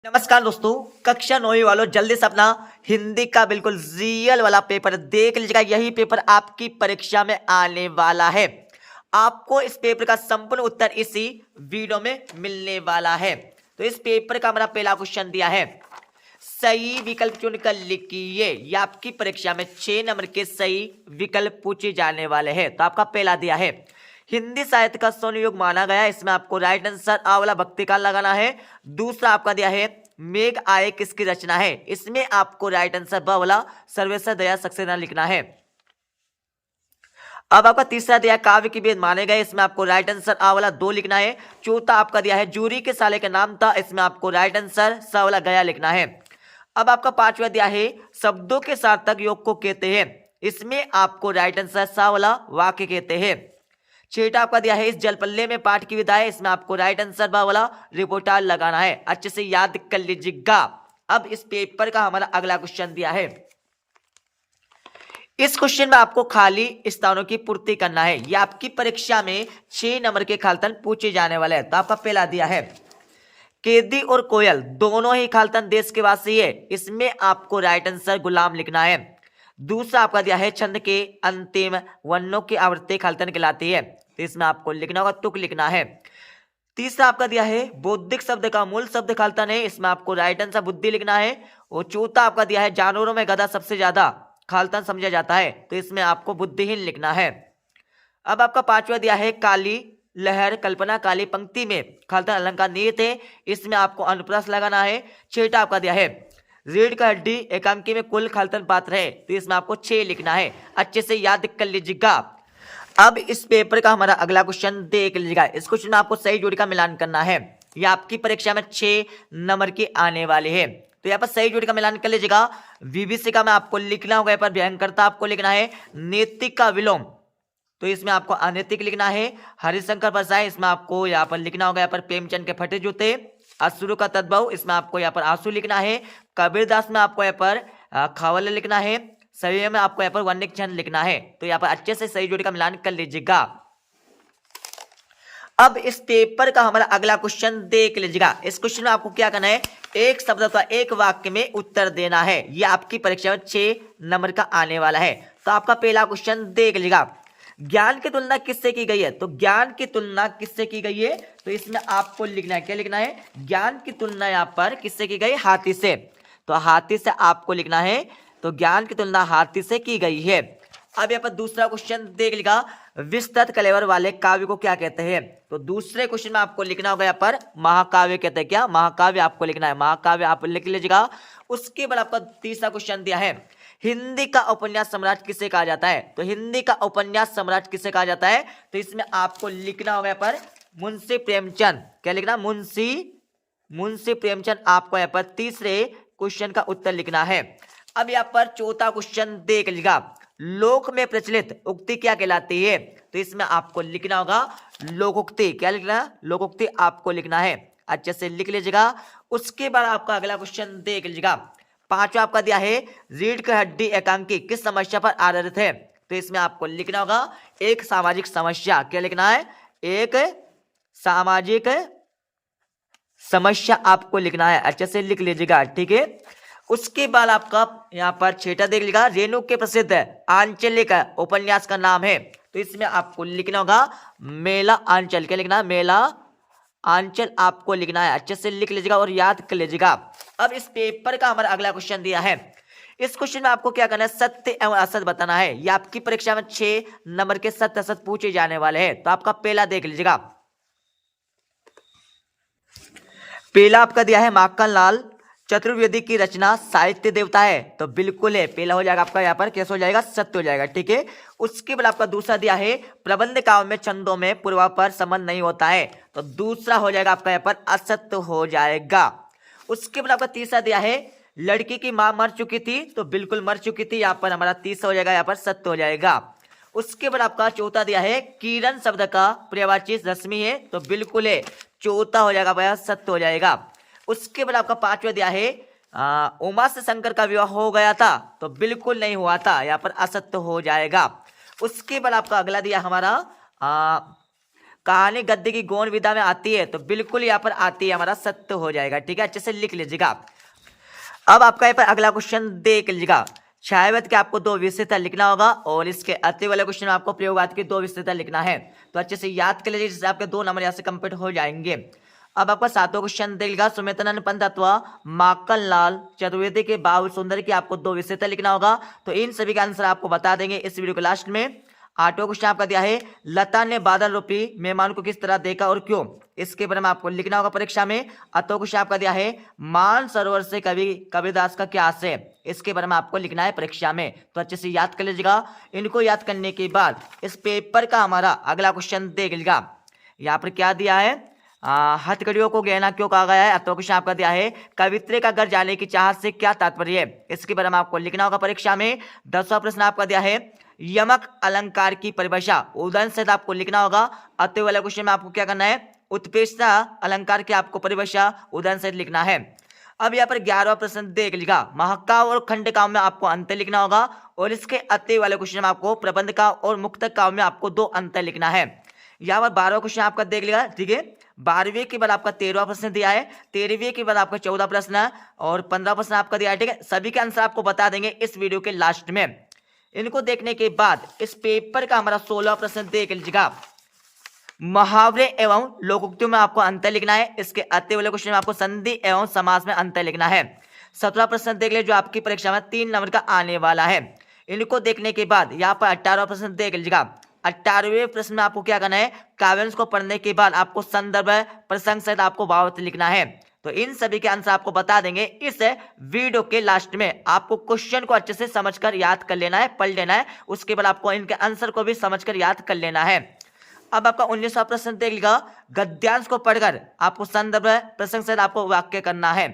नमस्कार दोस्तों, कक्षा 9वीं वालों, जल्दी से अपना हिंदी का बिल्कुल रियल वाला पेपर देख लीजिएगा। यही पेपर आपकी परीक्षा में आने वाला है। आपको इस पेपर का संपूर्ण उत्तर इसी वीडियो में मिलने वाला है। तो इस पेपर का हमारा पहला क्वेश्चन दिया है, सही विकल्प चुनकर लिखिए। ये आपकी परीक्षा में 6 नंबर के सही विकल्प पूछे जाने वाले हैं। तो आपका पहला दिया है, हिंदी साहित्य का स्वर्ण युग माना गया। इसमें आपको राइट आंसर आ वाला भक्ति काल लगाना है। दूसरा आपका दिया है, मेघ आए किसकी रचना है। इसमें आपको राइट आंसर ब वाला सर्वेश्वर दयाल सक्सेना लिखना है। अब आपका तीसरा दिया है, काव्य की वेद माने गए। इसमें आपको राइट आंसर आ वाला 2 लिखना है। चौथा आपका दिया है, जूरी के साले का नाम था। इसमें आपको राइट आंसर स वाला गया लिखना है। अब आपका पांचवा दिया है, शब्दों के सार्थक योग को कहते हैं। इसमें आपको राइट आंसर स वाला वाक्य कहते हैं। छठा आपका दिया है, इस जलपल्ले में पाठ की विधा है। इसमें आपको राइट आंसर बा वाला रिपोर्टार लगाना है। अच्छे से याद कर लीजिएगा। अब इस पेपर का हमारा अगला क्वेश्चन दिया है। इस क्वेश्चन में आपको खाली स्थानों की पूर्ति करना है। यह आपकी परीक्षा में 6 नंबर के खालतन पूछे जाने वाले हैं। तो आपका पहला दिया है, केदी और कोयल दोनों ही खालतन देश के वासी है। इसमें आपको राइट आंसर गुलाम लिखना है। दूसरा आपका दिया है, छंद के अंतिम वर्णों की आवृत्ति खालतन कहलाती है। तो इसमें आपको लिखना होगा, तुक लिखना है। तीसरा आपका दिया है, बौद्धिक शब्द का मूल शब्द खालतन है। इसमें आपको राइट आंसर बुद्धि लिखना है। और चौथा आपका दिया है, जानवरों में गधा सबसे ज्यादा खालतन समझा जाता है। तो इसमें आपको बुद्धिहीन लिखना है। अब आपका पांचवा दिया है, काली लहर कल्पना काली पंक्ति में खालतन अलंकार निहित है। इसमें आपको अनुप्रास लगाना है। छठा आपका दिया है, रीढ़ का हड्डी एकांकी में कुल खालतन पात्र है। तो इसमें आपको 6 लिखना है। अच्छे से याद कर लीजिएगा। अब इस पेपर का हमारा अगला क्वेश्चन देख लीजिएगा। इस क्वेश्चन में आपको सही जोड़ी का मिलान करना है। यह आपकी परीक्षा में 6 नंबर की आने वाले हैं। तो यहाँ पर सही जोड़ी का मिलान कर लीजिएगा। विभीषिका में आपको लिखना होगा, यहाँ पर भयंकरता आपको लिखना है। नैतिक का विलोम, तो इसमें आपको अनैतिक लिखना है। हरिशंकर प्रसाद, इसमें आपको यहाँ पर लिखना होगा, यहाँ पर प्रेमचंद के फटे जूते। असुर का तद्भव, इसमें आपको यहाँ पर आंसू लिखना है। कबीरदास में आपको यहाँ पर खवल लिखना है। सभी में आपको यहाँ पर वन्य छंद लिखना है। तो यहाँ पर अच्छे से सही जोड़ी का मिलान कर लीजिएगा। अब इस पेपर का हमारा अगला क्वेश्चन देख लीजिएगा। इस क्वेश्चन में आपको क्या करना है, एक शब्द अथवा एक वाक्य में उत्तर देना है। यह आपकी परीक्षा में 6 नंबर का आने वाला है। तो आपका पहला क्वेश्चन देख लीजिएगा, ज्ञान की तुलना किससे की गई है। तो ज्ञान की तुलना किससे की गई है, तो इसमें आपको लिखना है, क्या लिखना है, ज्ञान की तुलना यहाँ पर किससे की गई, हाथी से। तो हाथी से आपको लिखना है। तो ज्ञान की तुलना हाथी से की गई है। अब यहाँ पर दूसरा क्वेश्चन देख लीजिएगा, विस्तृत कलेवर वाले काव्य को क्या कहते हैं। तो दूसरे क्वेश्चन में आपको लिखना होगा, यहाँ पर महाकाव्य कहते हैं। क्या महाकाव्य आपको लिखना है, महाकाव्य आप लिख लीजिएगा। उसके बाद आपका तीसरा क्वेश्चन दिया है, हिंदी का उपन्यास सम्राट किसे कहा जाता है। तो हिंदी का उपन्यास सम्राट किसे कहा जाता है, तो इसमें आपको लिखना होगा यहाँ पर मुंशी प्रेमचंद। क्या लिखना, मुंशी प्रेमचंद। आपको यहाँ पर तीसरे क्वेश्चन का उत्तर लिखना है। अब यहाँ पर चौथा क्वेश्चन देख लीजिएगा, लोक में प्रचलित उक्ति क्या कहलाती है। तो इसमें आपको लिखना होगा लोकोक्ति। क्या लिखना है, लोकोक्ति आपको लिखना है। अच्छे से लिख लीजिएगा। उसके बाद आपका अगला क्वेश्चन देख लीजिएगा। पांचवा आपका दिया है, रीढ़ की हड्डी एकांकी किस समस्या पर आधारित है। तो इसमें आपको लिखना होगा एक सामाजिक समस्या। क्या लिखना है, एक सामाजिक समस्या आपको लिखना है। अच्छे से लिख लीजिएगा, ठीक है। उसके बाद आपका यहाँ पर छठा देख लीजिएगा, रेणु के प्रसिद्ध आंचलिक उपन्यास का नाम है। तो इसमें आपको लिखना होगा मेला आंचल। क्या लिखना है, मेला आंचल आपको लिखना है। अच्छे से लिख लीजिएगा और याद कर लीजिएगा। अब इस पेपर का हमारा अगला क्वेश्चन दिया है। इस क्वेश्चन में आपको क्या करना है, सत्य एवं असत्य बताना है। यह आपकी परीक्षा में 6 नंबर के सत्य असत्य पूछे जाने वाले हैं। तो आपका पहला देख लीजिएगा। पहला आपका दिया है, माखनलाल चतुर्वेदी की रचना साहित्य देवता है। तो बिल्कुल है, पहला हो जाएगा आपका यहाँ पर कैसे हो जाएगा, सत्य हो जाएगा, ठीक है। उसके बाद आपका दूसरा दिया है, प्रबंध काव्य में छंदों में पूर्वापर संबंध नहीं होता है। तो दूसरा हो जाएगा आपका यहाँ पर असत्य हो जाएगा। उसके बाद आपका तीसरा दिया है, लड़की की मां मर चुकी थी। तो बिल्कुल मर चुकी थी, यहाँ पर हमारा तीसरा हो जाएगा, यहाँ पर सत्य हो जाएगा। उसके बाद आपका चौथा दिया है, किरण शब्द का पर्यायवाची रश्मि है। तो बिल्कुल है, चौथा हो जाएगा, सत्य हो जाएगा। उसके बाद आपका पांचवा दिया है, उमा से शंकर का विवाह हो गया था। तो बिल्कुल नहीं हुआ था, यहाँ पर असत्य हो जाएगा। उसके बाद आपका अगला दिया हमारा कहानी गद्य की गौण विधा में आती है, तो बिल्कुल यहाँ पर आती है, हमारा सत्य हो जाएगा। ठीक है, अच्छे से लिख लीजिएगा। अब आपका यहाँ पर अगला क्वेश्चन देख लीजिएगा। छायावाद के आपको 2 विशेषता लिखना होगा और इसके अति वाले क्वेश्चन में आपको प्रयोगवाद की 2 विशेषता लिखना है। तो अच्छे से याद कर लीजिए, जिससे आपके 2 नंबर यहाँ से कंप्लीट हो जाएंगे। अब आपका 7वां क्वेश्चन देगा। सुमित्रानंद पंत अथवा माखनलाल चतुर्वेदी के बाबुल सुंदर की आपको 2 विशेषता लिखना होगा। तो इन सभी का आंसर आपको बता देंगे इस वीडियो के लास्ट में। 8वां क्वेश्चन आपका दिया है, लता ने बादल रूपी मेहमान को किस तरह देखा और क्यों, इसके बारे में आपको लिखना होगा परीक्षा में। 8वां क्वेश्चन आपका दिया है, मान सरोवर से कवि कबीरदास का क्या आशय है, इसके बारे में आपको लिखना है परीक्षा में। तो अच्छे से याद कर लीजिएगा। इनको याद करने के बाद इस पेपर का हमारा अगला क्वेश्चन देख लीजिएगा। यहाँ पर क्या दिया है, हथकड़ियों को गहना क्यों कहा गया है। 8वां क्वेश्चन आपका दिया है, कवित्री का घर जाने की चाहत से क्या तात्पर्य है, इसके बारे में आपको लिखना होगा परीक्षा में। 10वां प्रश्न आपका दिया है, यमक अलंकार की परिभाषा उदाहरण से आपको लिखना होगा। अति वाले क्वेश्चन में आपको क्या करना है, उत्प्रेक्षा अलंकार की आपको परिभाषा उदाहरण से लिखना है। अब यहाँ पर 11वां प्रश्न देख लीजिएगा। महाकाव्य और खंड काव्य में आपको अंतर लिखना होगा और इसके अति वाले क्वेश्चन में आपको प्रबंध काव्य और मुक्तक काव्य में आपको 2 अंतर लिखना है। यहाँ पर 12वां क्वेश्चन आपका देख लिया। ठीक है, 12वीं के बाद आपका 13वां प्रश्न दिया है, 13वीं के बाद आपका 14 प्रश्न है और 15 प्रश्न आपका दिया है। ठीक है, सभी के आंसर आपको बता देंगे इस वीडियो के लास्ट में। इनको देखने के बाद इस पेपर का हमारा 16वां प्रश्न देख लीजिएगा। मुहावरे एवं लोकोक्तियों में आपको अंतर लिखना है। इसके अति वाले क्वेश्चन में आपको संधि एवं समास में अंतर लिखना है। 17वां प्रश्न देख ले, जो आपकी परीक्षा में 3 नंबर का आने वाला है। इनको देखने के बाद यहाँ पर 18वां प्रश्न देख लीजिएगा। 18वें प्रश्न में आपको क्या करना है, काव्यांश को पढ़ने के बाद आपको संदर्भ प्रसंग सहित आपको भावार्थ लिखना है। तो इन सभी के आंसर आपको बता देंगे इस वीडियो के लास्ट में। आपको क्वेश्चन को अच्छे से समझकर याद कर लेना है, पढ़ लेना है, उसके बाद आपको इनके आंसर को भी समझकर याद कर लेना है। अब आपका 19वां प्रश्न देख लीजिएगा। गद्यांश को पढ़कर आपको संदर्भ प्रसंग सहित आपको वाक्य करना है।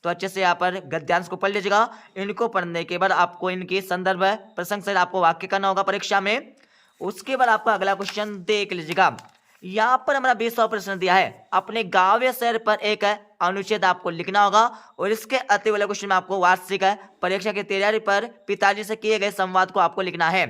तो अच्छे से यहाँ पर गद्यांश को पढ़ लीजिएगा। इनको पढ़ने के बाद आपको इनकी संदर्भ प्रसंग सहित आपको वाक्य करना होगा परीक्षा में। उसके बाद आपका अगला क्वेश्चन देख लीजिएगा। यहाँ पर हमारा 20वां प्रश्न दिया है, अपने गांव या शहर पर एक अनुच्छेद आपको लिखना होगा और इसके अति वाले क्वेश्चन में आपको वार्षिक परीक्षा की तैयारी पर पिताजी से किए गए संवाद को आपको लिखना है।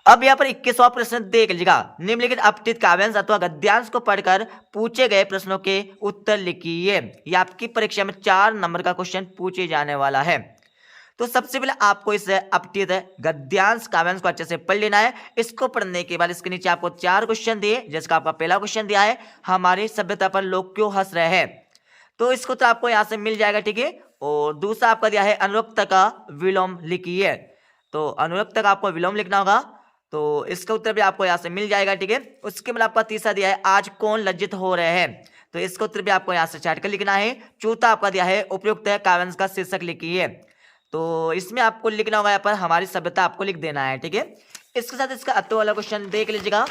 अब यहाँ पर 21वां प्रश्न देख लीजिएगा। निम्नलिखित अपठित काव्यांश अथवा गद्यांश को पढ़कर पूछे गए प्रश्नों के उत्तर लिखिए। ये आपकी परीक्षा में 4 नंबर का क्वेश्चन पूछे जाने वाला है। तो सबसे पहले आपको इस अपठित गद्यांश काव्यांश को अच्छे से पढ़ लेना है। इसको पढ़ने के बाद इसके नीचे आपको 4 क्वेश्चन दिए, जिसका आपका पहला क्वेश्चन दिया है, हमारी सभ्यता पर लोग क्यों हंस रहे हैं। तो इसको तो आपको यहाँ से मिल जाएगा। ठीक है, और दूसरा आपका दिया है, अनुरक्त का विलोम लिखिए। तो अनुरक्त का आपको विलोम लिखना होगा, तो इसका उत्तर भी आपको यहाँ से मिल जाएगा। ठीक है, उसके बाद आपका तीसरा दिया है, आज कौन लज्जित हो रहे हैं। तो इसका उत्तर भी आपको यहाँ से चाट कर लिखना है। चौथा आपका दिया है, उपयुक्त काव्यांश का शीर्षक लिखिए। तो इसमें आपको लिखना होगा यहाँ पर हमारी सभ्यता आपको लिख देना है। ठीक है, इसके साथ इसका अत्तो वाला क्वेश्चन देख लीजिएगा।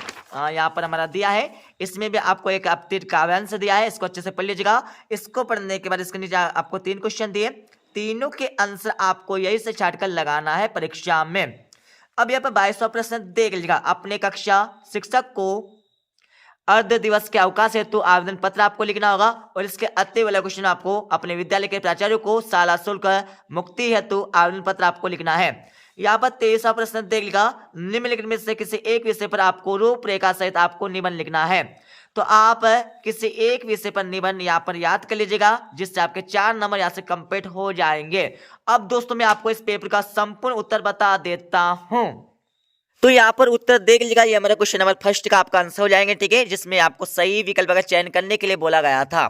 यहाँ पर हमारा दिया है, इसमें भी आपको एक अपठित काव्यांश दिया है, इसको अच्छे से पढ़ लीजिएगा। इसको पढ़ने के बाद इसके नीचे आपको 3 क्वेश्चन दिए, तीनों के आंसर आपको यही से छाट कर लगाना है परीक्षा में। अब यहाँ पर 22वां प्रश्न देख लीजिएगा। अपने कक्षा शिक्षक को अर्ध दिवस के अवकाश हेतु आवेदन पत्र आपको लिखना होगा और इसके अति वाला क्वेश्चन आपको अपने विद्यालय के प्राचार्य को शाला शुल्क मुक्ति हेतु आवेदन पत्र आपको लिखना है। यहाँ पर 23वां प्रश्न देख लीजिएगा। निम्नलिखित में से किसी एक विषय पर आपको रूपरेखा सहित आपको निबंध लिखना है। तो आप किसी एक विषय पर निबंध यहाँ पर याद कर लीजिएगा, जिससे आपके 4 नंबर यहाँ से कंप्लीट हो जाएंगे। अब दोस्तों मैं आपको इस पेपर का संपूर्ण उत्तर बता देता हूँ। तो यहाँ पर उत्तर देख लीजिएगा। ये हमारा क्वेश्चन नंबर फर्स्ट का आपका आंसर हो जाएंगे। ठीक है, जिसमें आपको सही विकल्प का चयन करने के लिए बोला गया था।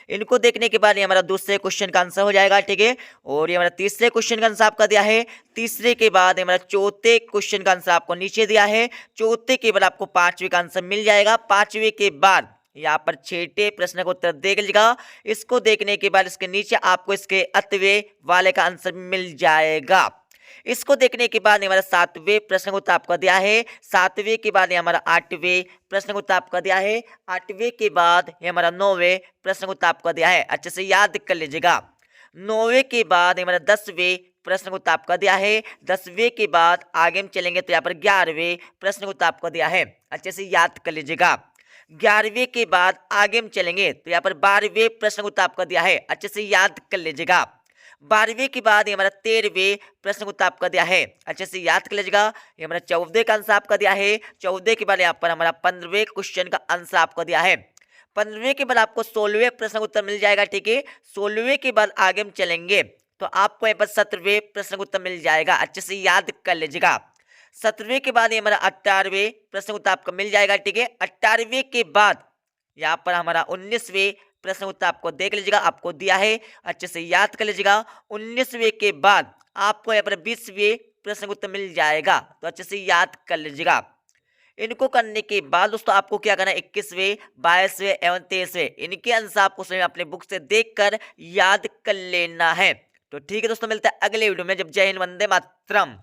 इनको देखने के बाद ये हमारा दूसरे क्वेश्चन का आंसर हो जाएगा। ठीक है, और ये हमारा तीसरे क्वेश्चन का आंसर आपका दिया है। तीसरे के बाद हमारा चौथे क्वेश्चन का आंसर आपको नीचे दिया है। चौथे के बाद आपको 5वें का आंसर मिल जाएगा। 5वें के बाद यहाँ पर 6ठे प्रश्न का उत्तर देख लीजिएगा। इसको देखने के बाद इसके नीचे आपको इसके अतवे वाले का आंसर मिल जाएगा। इसको देखने के बाद हमारा 7वें प्रश्न का उत्तर आपका दिया है। 7वें के बाद हमारा 8वें प्रश्न का उत्तर आपका दिया है। 8वें के बाद ये हमारा 9वें प्रश्न का उत्तर आपका दिया है। अच्छे से याद कर लीजिएगा। 9वें के बाद हमारा 10वें प्रश्न का उत्तर आपका दिया है। 10वें के बाद आगे हम चलेंगे तो यहाँ पर 11वें प्रश्न का उत्तर आपका दिया है। अच्छे से याद कर लीजिएगा। 11वें के बाद आगे हम चलेंगे तो यहाँ पर 12वें प्रश्न का उत्तर आपका दिया है। अच्छे से याद कर लीजिएगा। 12वीं के बाद ये हमारा 13वें प्रश्न उत्तर आपका दिया है, अच्छे से याद कर लीजिएगा। ये हमारा 14 का आंसर आपका दिया है। 14 के बाद यहाँ पर हमारा 15वें क्वेश्चन का आंसर आपको दिया है। 15वें के बाद आपको 16वें प्रश्न उत्तर मिल जाएगा, ठीक है। 16वें के बाद आगे हम चलेंगे तो आपको यहाँ पर 17वें प्रश्न उत्तर मिल जाएगा, अच्छे से याद कर लीजिएगा। 17वें के बाद ये हमारा 18वें प्रश्न उत्तर आपको मिल जाएगा, ठीक है। 18वें के बाद यहाँ पर हमारा 19वें प्रश्न उत्तर आपको देख लीजिएगा, आपको दिया है, अच्छे से याद कर लीजिएगा। 19वें के बाद आपको यहाँ पर 20वें प्रश्न उत्तर मिल जाएगा, तो अच्छे से याद कर लीजिएगा। इनको करने के बाद दोस्तों आपको क्या करना है, 21वें 22वें एवं 23वें इनके आंसर आपको स्वयं अपने बुक से देखकर याद कर लेना है। तो ठीक है दोस्तों, मिलता है अगले वीडियो में। जब जय हिंद, वंदे मातरम।